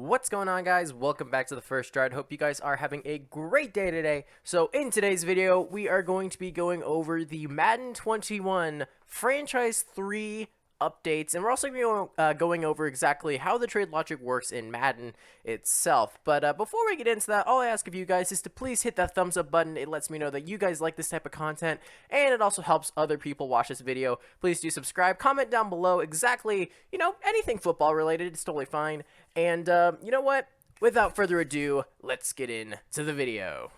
What's going on, guys? Welcome back to the First Stride. Hope you guys are having a great day today. So in today's video, we are going to be going over the Madden 21 Franchise 3 updates, and we're also going over exactly how the trade logic works in Madden itself. But before we get into that, all I ask of you guys is to please hit that thumbs up button. It lets me know that you guys like this type of content, and it also helps other people watch this video. Please do subscribe, comment down below exactly, anything football related. It's totally fine. And you know what? Without further ado, let's get into the video.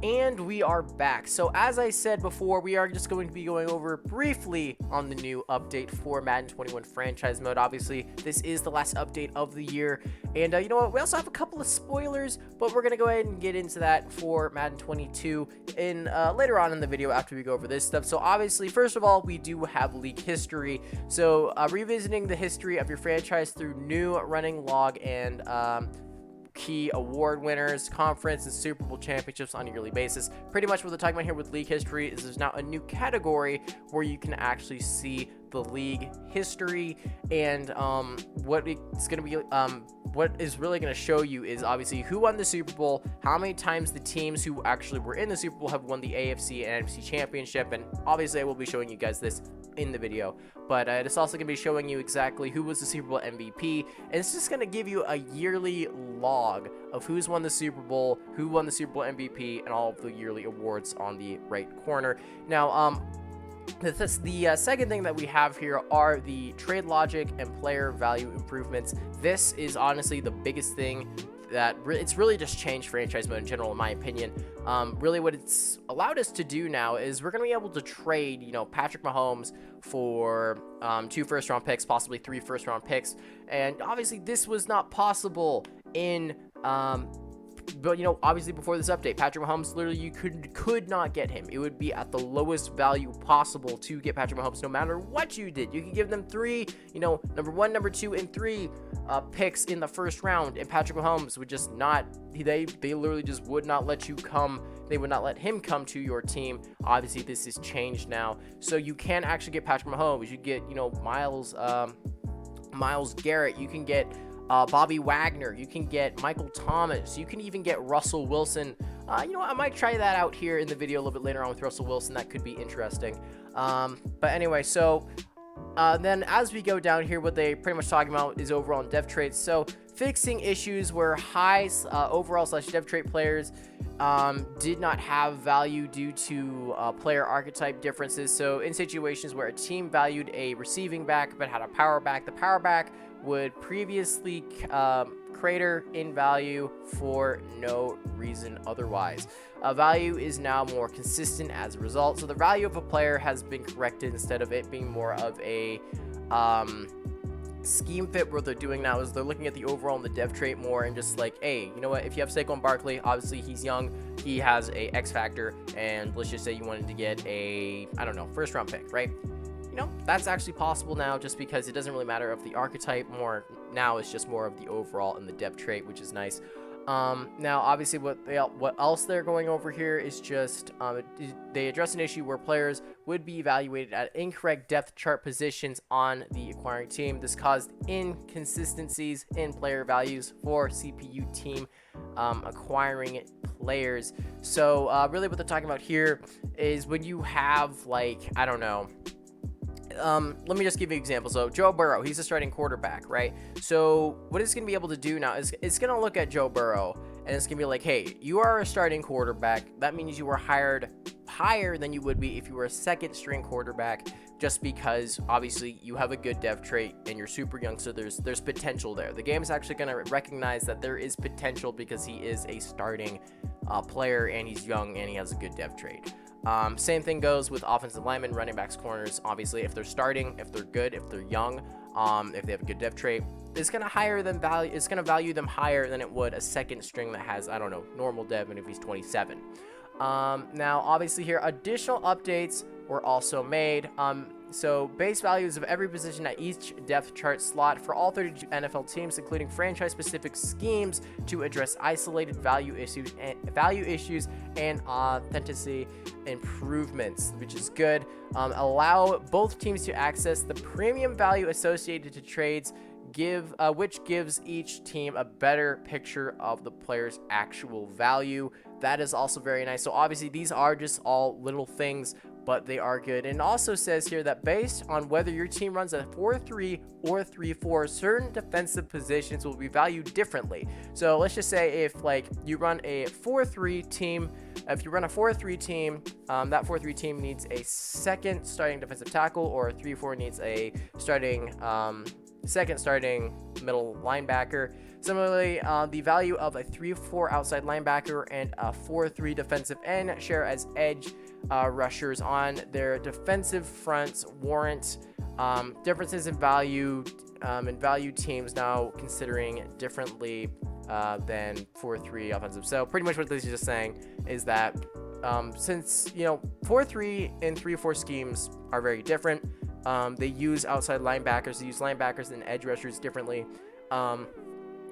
And we are back. So as I said before, we are just going to be going over briefly on the new update for Madden 21 franchise mode. Obviously, this is the last update of the year. And you know what? We also have a couple of spoilers, but we're going to go ahead and get into that for Madden 22 in later on in the video after we go over this stuff. So obviously, first of all, we do have league history. So revisiting the history of your franchise through new running log and key award winners, conference, and Super Bowl championships on a yearly basis. Pretty much what they're talking about here with league history is there's now a new category where you can actually see the league history, and what it's going to be what is really going to show you is obviously who won the Super Bowl, how many times the teams who actually were in the Super Bowl have won the AFC and NFC championship, and obviously I will be showing you guys this in the video, but it's also going to be showing you exactly who was the Super Bowl MVP, and it's just going to give you a yearly log of who's won the Super Bowl, who won the Super Bowl MVP, and all of the yearly awards on the right corner. Now, the second thing that we have here are the trade logic and player value improvements. This is honestly the biggest thing that it's really just changed franchise mode in general, in my opinion. Really what it's allowed us to do now is we're going to be able to trade, Patrick Mahomes for 2 first-round picks, possibly 3 first-round picks. And obviously this was not possible in but obviously before this update, Patrick Mahomes, literally you could not get him. It would be at the lowest value possible to get Patrick Mahomes no matter what you did. You could give them 3, number 1, number 2, and 3 picks in the first round, and Patrick Mahomes would just not, they literally just would not let you come. They would not let him come to your team. Obviously this is changed now, so you can actually get Patrick Mahomes. You get, Myles Garrett. You can get Bobby Wagner. You can get Michael Thomas. You can even get Russell Wilson. I might try that out here in the video a little bit later on with Russell Wilson. That could be interesting. But anyway, so then as we go down here, what they pretty much talking about is overall in dev traits. So fixing issues where high overall / dev trait players did not have value due to player archetype differences. So in situations where a team valued a receiving back but had a power back, the power back would previously crater in value for no reason otherwise. Value is now more consistent as a result. So the value of a player has been corrected instead of it being more of a scheme fit. What they're doing now is they're looking at the overall and the dev trait more and just like, hey, you know what, if you have Saquon Barkley, obviously he's young, he has a X factor, and let's just say you wanted to get a, I don't know, first round pick, right? That's actually possible now, just because it doesn't really matter of the archetype more. Now it's just more of the overall and the depth trait, which is nice. Now obviously what else they're going over here is just they address an issue where players would be evaluated at incorrect depth chart positions on the acquiring team. This caused inconsistencies in player values for CPU team acquiring players. So really what they're talking about here is when you have, like, I don't know, let me just give you an example. So Joe Burrow, he's a starting quarterback, right? So what it's going to be able to do now is it's going to look at Joe Burrow and it's going to be like, hey, you are a starting quarterback. That means you were hired higher than you would be if you were a second string quarterback, just because obviously you have a good dev trait and you're super young, so there's potential there. The game is actually going to recognize that there is potential because he is a starting player and he's young and he has a good dev trait. Same thing goes with offensive linemen, running backs, corners. Obviously, if they're starting, if they're good, if they're young, if they have a good dev trait, it's gonna value them higher than it would a second string that has, I don't know, normal Devin if he's 27. Now obviously here additional updates were also made. So base values of every position at each depth chart slot for all 32 NFL teams, including franchise-specific schemes to address isolated value issues and authenticity improvements, which is good. Allow both teams to access the premium value associated to trades, which gives each team a better picture of the player's actual value. That is also very nice. So obviously these are just all little things, but they are good. And it also says here that based on whether your team runs a 4-3 or 3-4, certain defensive positions will be valued differently. So let's just say if like you run a 4-3 team, that 4-3 team needs a second starting defensive tackle, or a 3-4 needs a second starting middle linebacker. Similarly, the value of a 3-4 outside linebacker and a 4-3 defensive end share as edge rushers on their defensive fronts warrant differences in value, teams now considering differently than 4-3 offensive. So pretty much what this is just saying is that since 4-3 and 3-4 schemes are very different, they use outside linebackers, they use linebackers and edge rushers differently.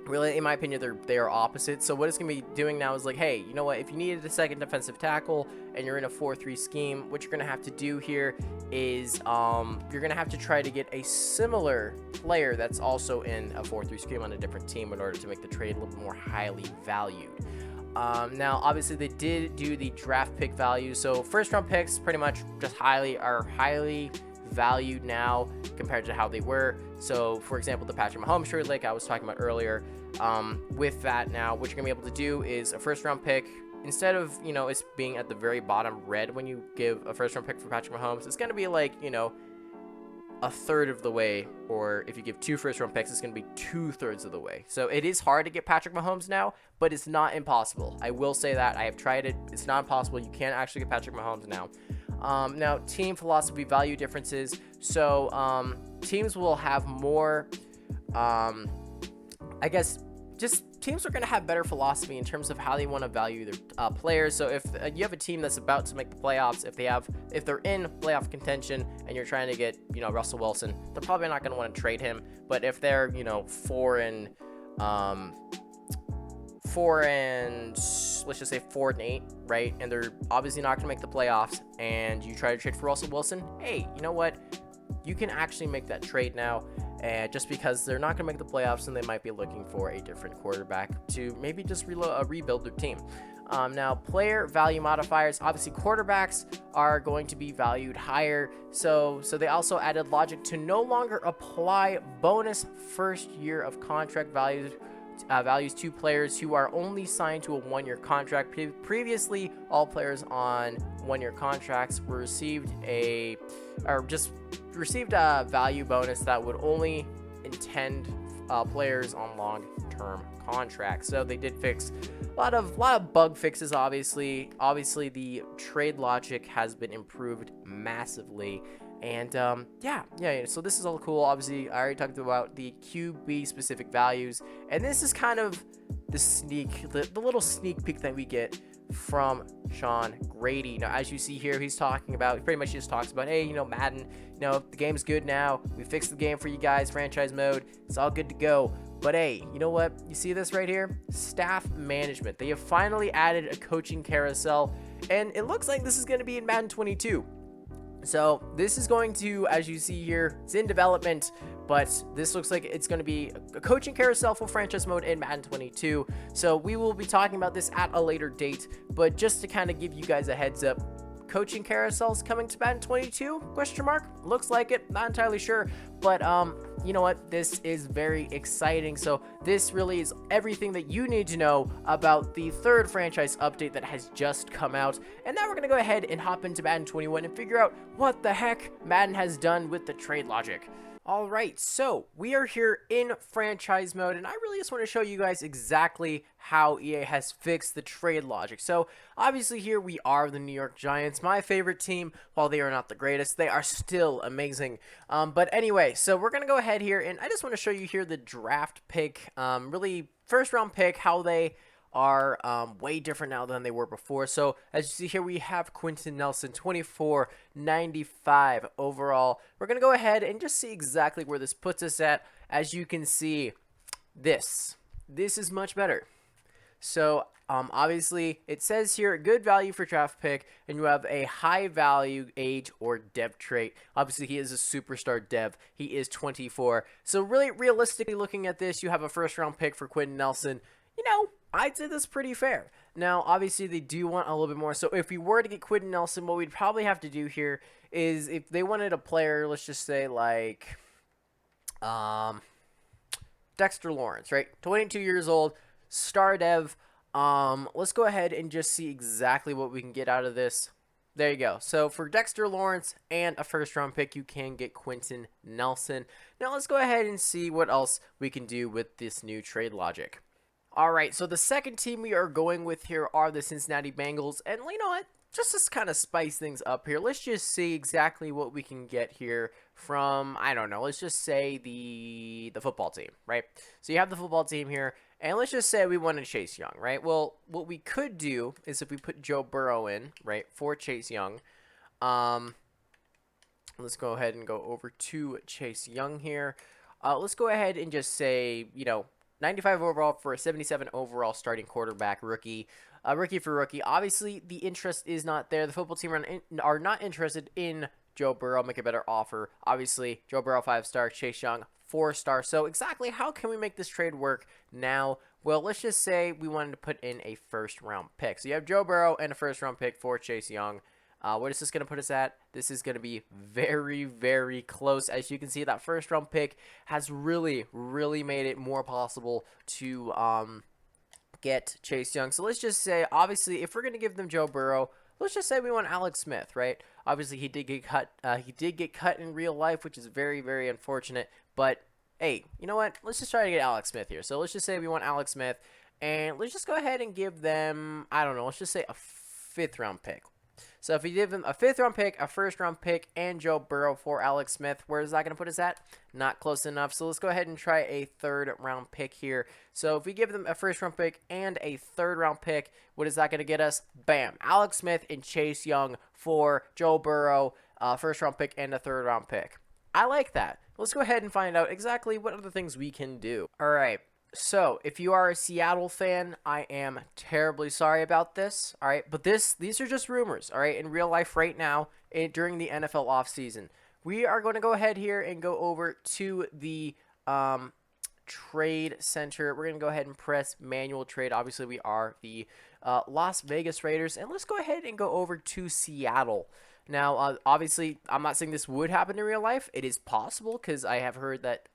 Really, in my opinion, they are opposite. So what it's going to be doing now is like, hey, you know what? If you needed a second defensive tackle and you're in a 4-3 scheme, what you're going to have to do here is you're going to have to try to get a similar player that's also in a 4-3 scheme on a different team in order to make the trade a little bit more highly valued. Now, obviously, they did do the draft pick value. So first-round picks pretty much just are highly valued now compared to how they were. So for example, the Patrick Mahomes trade like I was talking about earlier, with that now what you're gonna be able to do is a first round pick, instead of it's being at the very bottom red when you give a first round pick for Patrick Mahomes, it's gonna be like a third of the way, or if you give 2 first round picks, it's going to be 2/3 of the way. So it is hard to get Patrick Mahomes now, but it's not impossible. I will say that. I have tried it. It's not impossible. You can actually get Patrick Mahomes now. Now, team philosophy value differences. So teams will have more, I guess, just teams are going to have better philosophy in terms of how they want to value their players. So if you have a team that's about to make the playoffs, if they're in playoff contention and you're trying to get Russell Wilson, they're probably not going to want to trade him. But if they're 4 and let's just say 4-8, right, and they're obviously not going to make the playoffs, and you try to trade for Russell Wilson, hey, you know what? You can actually make that trade now. Just because they're not going to make the playoffs, and they might be looking for a different quarterback to maybe just rebuild their team. Now, player value modifiers. Obviously, quarterbacks are going to be valued higher. So they also added logic to no longer apply bonus first year of contract values to players who are only signed to a 1-year contract. Previously, all players on 1-year contracts received a value bonus that would only intend players on long-term contracts. So they did fix a lot of bug fixes. Obviously the trade logic has been improved massively. And yeah, so this is all cool. Obviously, I already talked about the QB specific values, and this is kind of the little sneak peek that we get from Sean Grady. Now, as you see here, he pretty much just talks about, hey, Madden, the game's good now. We fixed the game for you guys, franchise mode. It's all good to go. But hey, you know what? You see this right here? Staff management. They have finally added a coaching carousel, and it looks like this is going to be in Madden 22. So this is going to, as you see here, it's in development, but this looks like it's going to be a coaching carousel for franchise mode in Madden 22. So we will be talking about this at a later date, but just to kind of give you guys a heads up, coaching carousels coming to Madden 22? Question mark? Looks like it. Not entirely sure, but you know what? This is very exciting. So this really is everything that you need to know about the third franchise update that has just come out. And now we're going to go ahead and hop into Madden 21 and figure out what the heck Madden has done with the trade logic. Alright, so we are here in franchise mode, and I really just want to show you guys exactly how EA has fixed the trade logic. So obviously here we are the New York Giants, my favorite team. While they are not the greatest, they are still amazing. But anyway, so we're going to go ahead ahead here, and I just want to show you here the draft pick, really first round pick, how they are way different now than they were before. So as you see here, we have Quentin Nelson, 24.95 overall. We're going to go ahead and just see exactly where this puts us at. As you can see, this is much better. So obviously it says here good value for draft pick, and you have a high value age or dev trait. Obviously he is a superstar dev. He is 24. So really realistically looking at this, you have a first round pick for Quentin Nelson. You know, I'd say that's pretty fair. Now obviously they do want a little bit more. So if we were to get Quentin Nelson, what we'd probably have to do here is if they wanted a player, let's just say like Dexter Lawrence, right? 22 years old, star dev. Let's go ahead and just see exactly what we can get out of this. There you go. So for Dexter Lawrence and a first round pick, you can get Quentin Nelson. Now let's go ahead and see what else we can do with this new trade logic. All right, so the second team we are going with here are the Cincinnati Bengals, and you know what? Just to kind of spice things up here, let's just see exactly what we can get here from, I don't know, let's just say the football team, right? So you have the football team here, and let's just say we wanted Chase Young, right? Well, what we could do is if we put Joe Burrow in, right, for Chase Young, let's go ahead and go over to Chase Young here. Let's go ahead and just say, you know, 95 overall for a 77 overall starting quarterback rookie. Rookie for rookie. Obviously, the interest is not there. The football team are not interested in Joe Burrow. Make a better offer. Obviously, Joe Burrow 5-star, Chase Young 4-star. So exactly how can we make this trade work now? Well, let's just say we wanted to put in a first-round pick. So you have Joe Burrow and a first-round pick for Chase Young. What is this going to put us at? This is going to be very, very close. As you can see, that first-round pick has really, really made it more possible to get Chase Young. So let's just say, obviously, if we're going to give them Joe Burrow, let's just say we want Alex Smith, right? Obviously, he did get cut. He did get cut in real life, which is very, very unfortunate. But hey, you know what? Let's just try to get Alex Smith here. So let's just say we want Alex Smith, and let's just go ahead and give them, I don't know, let's just say a 5th-round pick. So if we give them a 5th-round pick, a 1st-round pick, and Joe Burrow for Alex Smith, where is that going to put us at? Not close enough. So let's go ahead and try a 3rd-round pick here. So if we give them a 1st-round pick and a 3rd-round pick, what is that going to get us? Bam. Alex Smith and Chase Young for Joe Burrow, 1st-round pick and a 3rd-round pick. I like that. Let's go ahead and find out exactly what other things we can do. All right. So, if you are a Seattle fan, I am terribly sorry about this, all right? But these are just rumors, all right? In real life right now, during the NFL offseason. We are going to go ahead here and go over to the trade center. We're going to go ahead and press manual trade. Obviously, we are the Las Vegas Raiders. And let's go ahead and go over to Seattle. Now, obviously, I'm not saying this would happen in real life. It is possible because I have heard that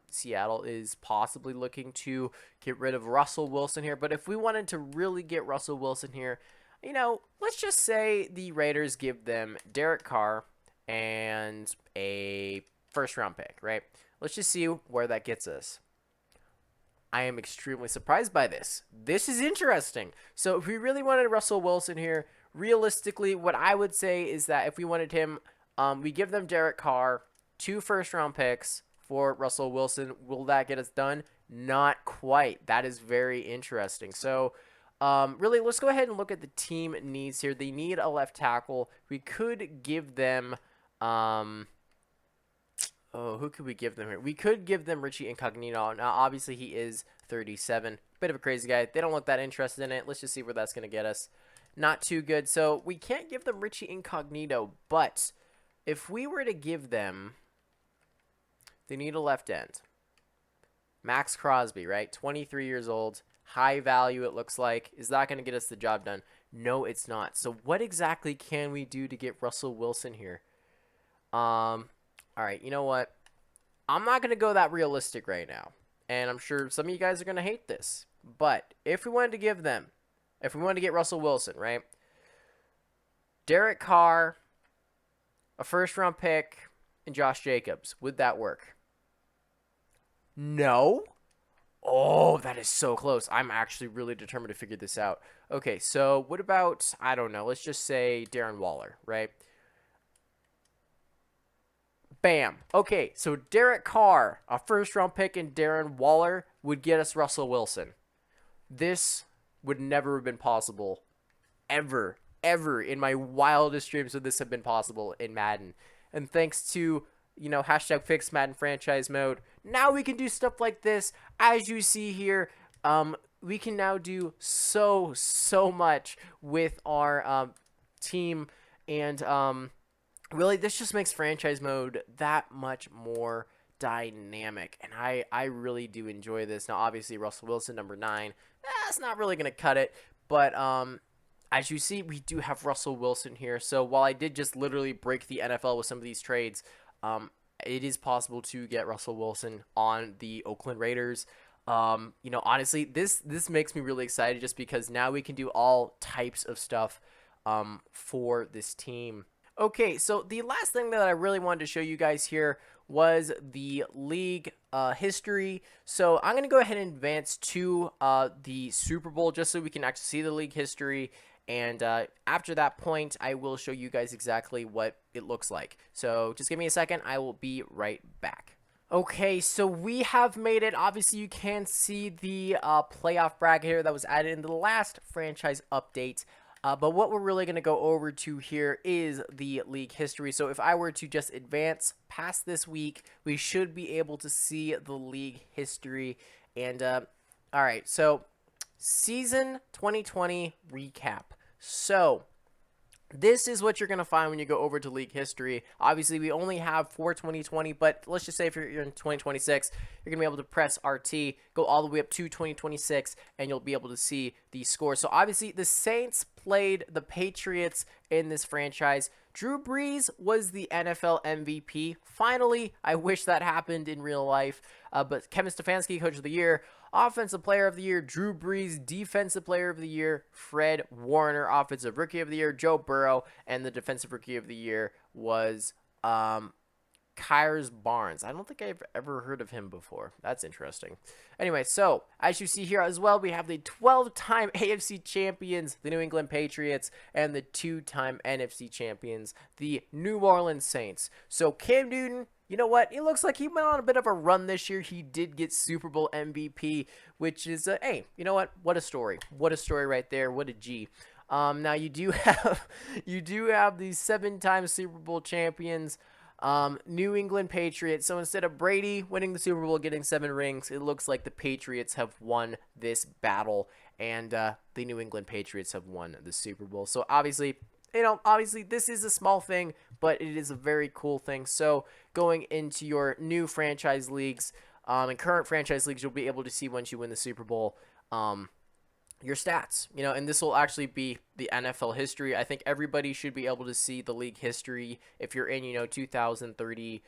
Seattle is possibly looking to get rid of Russell Wilson here. But if we wanted to really get Russell Wilson here, you know, let's just say the Raiders give them Derek Carr and a 1st-round pick, right? Let's just see where that gets us. I am extremely surprised by this. This is interesting. So if we really wanted Russell Wilson here, realistically, what I would say is that if we wanted him, we give them Derek Carr, 2 1st-round picks for Russell Wilson. Will that get us done? Not quite. That is very interesting. So, really, let's go ahead and look at the team needs here. They need a left tackle. We could give them, who could we give them here? We could give them Richie Incognito. Now, obviously, he is 37. Bit of a crazy guy. They don't look that interested in it. Let's just see where that's going to get us. Not too good. So we can't give them Richie Incognito, but if we were to give them, they need a left end. Max Crosby, right? 23 years old. High value, it looks like. Is that going to get us the job done? No, it's not. So what exactly can we do to get Russell Wilson here? All right, you know what? I'm not going to go that realistic right now. And I'm sure some of you guys are going to hate this. But if we wanted to give them, if we wanted to get Russell Wilson, right? Derek Carr, a 1st-round pick, and Josh Jacobs. Would that work? No? Oh, that is so close. I'm actually really determined to figure this out. Okay, so what about, I don't know, let's just say Darren Waller, right? Bam. Okay, so Derek Carr, a first-round pick, and Darren Waller would get us Russell Wilson. This would never have been possible, ever in my wildest dreams would this have been possible in Madden. And thanks to, hashtag fix Madden franchise mode, now we can do stuff like this. As you see here, we can now do so much with our team, and really this just makes franchise mode that much more dynamic, and I really do enjoy this. Now obviously Russell Wilson number 9, that's not really gonna cut it, but as you see, we do have Russell Wilson here. So while I did just literally break the NFL with some of these trades, it is possible to get Russell Wilson on the Oakland Raiders. Honestly, this makes me really excited just because now we can do all types of stuff for this team. Okay, so the last thing that I really wanted to show you guys here was the league history. So I'm going to go ahead and advance to the Super Bowl just so we can actually see the league history. And after that point, I will show you guys exactly what it looks like. So just give me a second. I will be right back. Okay, so we have made it. Obviously, you can see the playoff bracket here that was added in the last franchise update. But what we're really going to go over to here is the league history. So if I were to just advance past this week, we should be able to see the league history. And all right, so season 2020 recap. So this is what you're going to find when you go over to league history. Obviously, we only have for 2020, but let's just say if you're in 2026, you're going to be able to press RT, go all the way up to 2026, and you'll be able to see the score. So obviously, the Saints played the Patriots in this franchise. Drew Brees was the NFL MVP. Finally, I wish that happened in real life. But Kevin Stefanski, Coach of the Year. Offensive Player of the Year, Drew Brees. Defensive Player of the Year, Fred Warner. Offensive Rookie of the Year, Joe Burrow. And the Defensive Rookie of the Year was Kyers Barnes. I don't think I've ever heard of him before. That's interesting. Anyway, so as you see here as well, we have the 12-time AFC champions, the New England Patriots, and the 2-time NFC champions, the New Orleans Saints. So Cam Newton, you know what? It looks like he went on a bit of a run this year. He did get Super Bowl MVP, which is, hey, you know what? What a story. What a story right there. What a G. Now you do have the 7-time Super Bowl champions, New England Patriots. So instead of Brady winning the Super Bowl, getting 7 rings, it looks like the Patriots have won this battle, and the New England Patriots have won the Super Bowl. So obviously, obviously this is a small thing, but it is a very cool thing. So going into your new franchise leagues, and current franchise leagues, you'll be able to see once you win the Super Bowl, your stats, and this will actually be the NFL history. I think everybody should be able to see the league history. If you're in, 2030,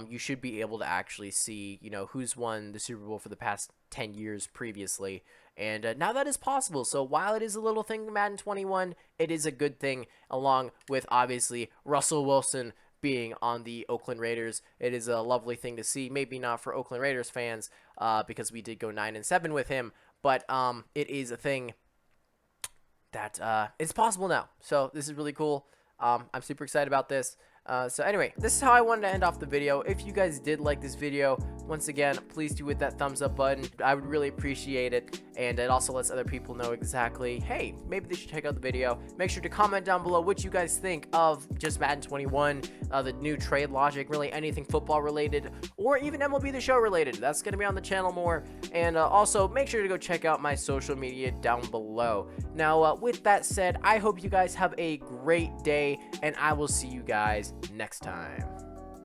you should be able to actually see, who's won the Super Bowl for the past 10 years previously. And now that is possible. So while it is a little thing in Madden 21, it is a good thing, along with obviously Russell Wilson being on the Oakland Raiders. It is a lovely thing to see. Maybe not for Oakland Raiders fans, because we did go 9-7 with him. But it is a thing that it's possible now. So this is really cool. I'm super excited about this. So anyway, this is how I wanted to end off the video. If you guys did like this video, once again, please do hit that thumbs up button. I would really appreciate it. And it also lets other people know exactly, hey, maybe they should check out the video. Make sure to comment down below what you guys think of just Madden 21, the new trade logic, really anything football related, or even MLB The Show related. That's going to be on the channel more. And also make sure to go check out my social media down below. Now, with that said, I hope you guys have a great day, and I will see you guys next time.